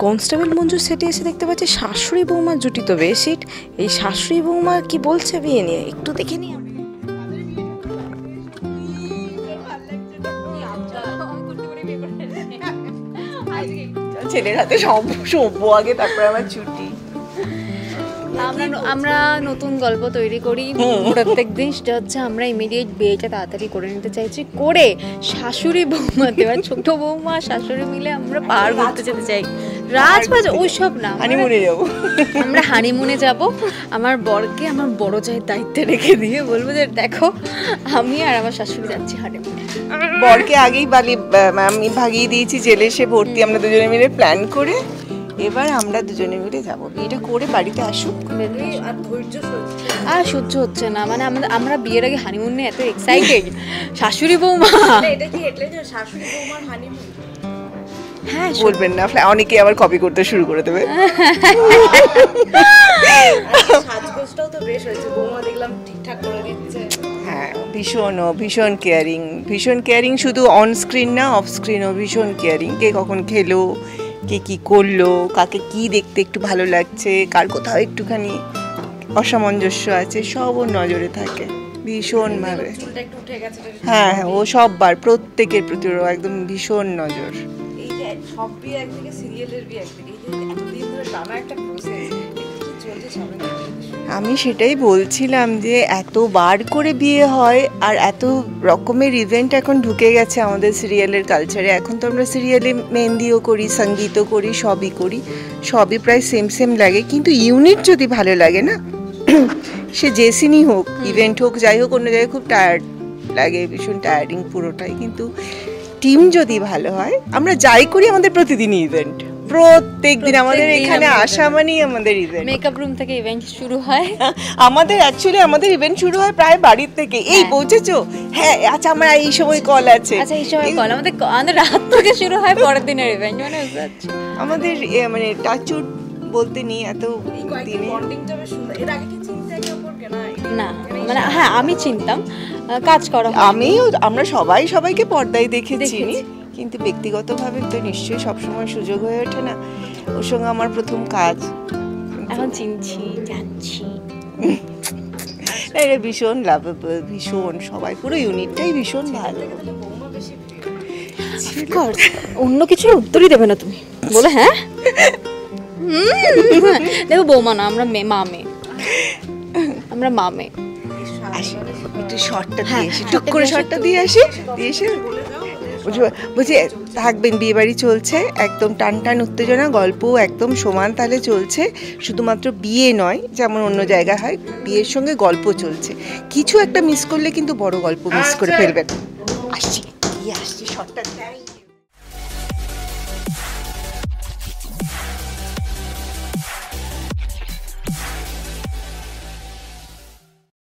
Constable মঞ্জুর সেটে এসে দেখতে পাচ্ছি শাশুড়ি বৌমার জুটি তো বেশ হিট। এই শাশুড়ি বৌমা কি বলছে বিয়ে নিয়ে একটু দেখে নিই। ছেলের হাতে সভ্য আগে, তারপরে আমার ছুটি। আমরা নতুন গল্প তৈরি করি প্রত্যেকদিন, সেটা হচ্ছে আমরা ইমিডিয়েট বিয়েটা তাড়াতাড়ি করে নিতে চাইছি, করে শাশুড়ি বৌমা দেওয়া ছোট বৌমা শাশুড়ি মিলে আমরা পাহাড় ঘুরতে যেতে চাই। রাজবাজ ওইসব না, হানিমুনে যাবো, আমরা হানিমুনে যাব। আমার বরকে আমার বড় জায়ের দায়িত্বে রেখে দিয়ে বলবো যে দেখো আমি আর আমার শাশুড়ি যাচ্ছি হানিমুনে। বরকে আগেই আমি ভাগিয়ে দিয়েছি জেলে, সে ভর্তি, আমরা দুজনে মিলে প্ল্যান করে এবার আমরা দুজনে মিলে যাবো। বিয়েটা করে বাড়িতে আসুক। আর সহ্য হচ্ছে না, মানে আমরা বিয়ের আগে হানিমুন নিয়ে এত এক্সাইটেড। শাশুড়ি বৌমা এটা কি শাশুড়ি বৌমার হানিমুন? হ্যাঁ বলবেন না, অনেকে আবার কপি করতে শুরু করে দেবে। সাজগোজটাও তো বেশ হয়েছে, বৌমা দেখলাম ঠিকঠাক করে দিচ্ছে। হ্যাঁ, ভীষণ কেয়ারিং, শুধু অন স্ক্রিন না অফ স্ক্রিনও ভীষণ কেয়ারিং। কে কখন খেলো, কে কি করলো, কাকে কি দেখতে একটু ভালো লাগছে, কার কোথাও একটুখানি অসামঞ্জস্য আছে, সব ওর নজরে থাকে ভীষণ ভাবে। হ্যাঁ, ও সববার প্রত্যেকের প্রতি একদম ভীষণ নজর। এই যে সব বিয়ে একদিকে, সিরিয়ালের বিয়ে একদিকে, এতদিন ধরে টানা একটা প্রসেস চলছে। আমি সেটাই বলছিলাম যে এতবার করে বিয়ে হয় আর এত রকমের ইভেন্ট এখন ঢুকে গেছে আমাদের সিরিয়ালের কালচারে। এখন তো আমরা সিরিয়ালে মেহেন্দিও করি, সঙ্গীতও করি, সবই করি, সবই প্রায় সেম লাগে, কিন্তু ইউনিট যদি ভালো লাগে না, সে যে সিনই হোক, ইভেন্ট হোক, যাই হোক, অন্য জায়গায় খুব টায়ার্ড লাগে, ভীষণ টায়ার্ডিং পুরোটাই। কিন্তু টিম যদি ভালো হয়, আমরা যাই করি আমাদের প্রতিদিনই ইভেন্ট, প্রত্যেকদিন আমাদের এখানে আসা মানেই আমাদের ইভেন্ট। মেকআপ রুম থেকে ইভেন্ট শুরু হয় আমাদের, অ্যাকচুয়ালি আমাদের ইভেন্ট শুরু হয় প্রায় বাড়ির থেকে। এই পৌঁছেছো? হ্যাঁ, আচ্ছা আমার এই সময় কল আছে, আচ্ছা এই সময় কল, আমাদের রাত থেকে শুরু হয় পরের দিনের ইভেন্ট। মানে আমাদের মানে টাচউড বলতে নেই এত দিনে না, মানে হ্যাঁ আমি চিনতাম, কাজ করা, আমরা সবাইকে পর্দায় দেখেছি, কিন্তু ব্যক্তিগতভাবে তো নিশ্চয়ই সবসময় সুযোগ হয়ে ওঠে না। ওর সঙ্গে আমার প্রথম কাজ, এখন চিনছি, জানছি। এটা ভীষণ লাভেবল, ভীষণ, সবাই পুরো ইউনিটটাই ভীষণ ভালো। অন্য কিছুর উত্তরই দেবে না তুমি বলে? হ্যাঁ দেখো বৌমা না, আমরা মামে, একটু শর্টটা দিয়ে আসি, টুক করে শর্টটা দিয়ে আসি, বলছি থাকবেন। বিয়ে বাড়ি চলছে, একদম টান উত্তেজনা, গল্প একদম সমান তালে চলছে। শুধুমাত্র বিয়ে নয়, যেমন অন্য জায়গা হয়, বিয়ের সঙ্গে গল্প চলছে। কিছু একটা মিস করলে কিন্তু বড় গল্প মিস করে ফেলবেন। আসছি শর্টটা।